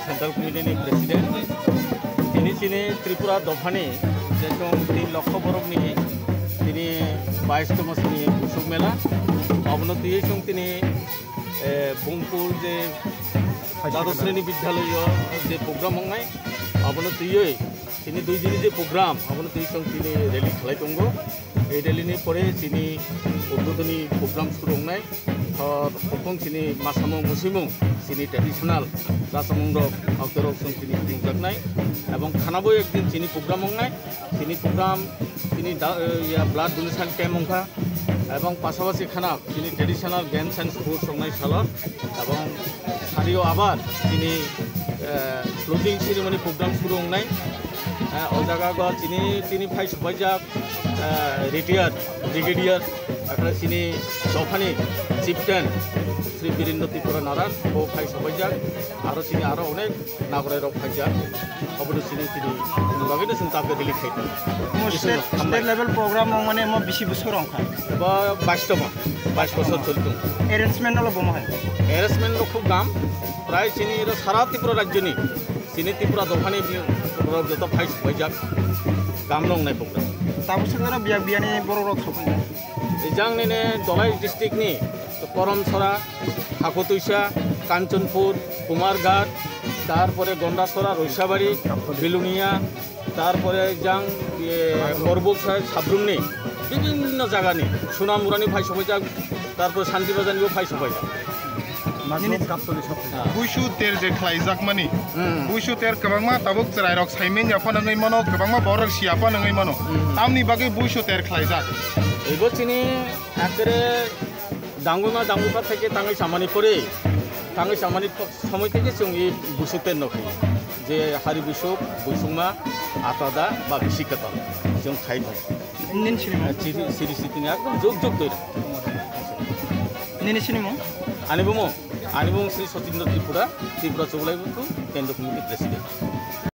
Central कमिटिनि president তিনি त्रिपुरा दफानि जेरकम 3 लक्ष बरफनि তিনি 22তম শ্রেণী কুসুম মেলা অবনতিয়ে সং তিনি बुंगपुर जे द्वादश श्रेणी विद्यालय जे प्रोग्राम हमनाय अबनतियै তিনি 2 दिन जे प्रोग्राम अबनतियै सं তিনি रैली खालाय दंगो এই रैलीनि परे তিনি उद्बोधनी प्रोग्राम शुरू हमनाय और हुकुम তিনি मासामो मुसिमो তিনি ट्रेडिशनल रासामुंड आउटडोर सं তিনি बुंजाकनाय এবং खानाबो एकदिन তিনি प्रोग्राम हमनाय তিনি प्रोग्राम তিনি ब्लाड डोनेशन कैम्प हमखा এবং পাশাপাশি খানা তিনি ট্রেডিশনাল গেমস অ্যান্ড স্পোর্টস সংনাই সালর এবং সারিও আবার তিনি ক্লোজিং সেরিমনি প্রোগ্রাম শুরু হংনাই ও জায়গা তিনি ফাই সবাইজাক রিটায়ার্ড ব্রিগেডিয়ার একটা তিনি দফানি চিফটেন শ্রী বীরেন্দ্র ত্রিপুরা নারায়ণ ও ফাই সবাইজাক আরও তিনি আরও অনেক নাগরাই রক ফাইজাক অবশ্যই তিনি লগেনো जों ताबे रिली खाइदों स्टेट लेवल प्रोग्राम माने म 20 बोसोर अंखा बा 22 बोसोर चलदों अरेंजमेंट ल बमहाय अरेंजमेंट ल खूब गाम प्राय सिनी सारा त्रिपुरा राज्यनि सिनी त्रिपुरा दफानि जत फाइस बायजाक गाम रंनाय प्रोग्राम ताबुसरा बिया बियानि बर' रक सफै जांनिने दलाई डिस्ट्रिक्टनि करमसरा हाकुतुइसा कांचनपुर कुमारघाट तारपरे गंडासरा रैसाबाड़ी बिलुनिया तारपरे जां बरबुसा साब्रुमनि विभिन्न जायगानि सुनामुरानि फाइ सफैजाक तारपर शान्तिबाजारनिबो फाइ सफैजाक बुइसु तेर जे खालायजाक मानि बुइसु तेर गोबांमा ताबुक रायरक साइमेन याफानाङै मानो गोबांमा बरक सियाफानाङै मानो तामनि बागै बुइसु तेर खालायजाक एबो चिनि आकरे दांगुमा থেকে ताङै सामानि परे ताङै सामानि समय থেকে जों এই बुइसु तेर नखै जे हारि बिसुक बुइसुमा आतादा बा बिसिकता जों खाइदों निन सिनेमा सिरिसितिनि एकदम जोग जोग दइरा निन सिनेमा आनिबुमो श्री सतीन्द्र त्रिपुरा चौगलाइबुतु केन्द्र कमिटि प्रेसिडेंट।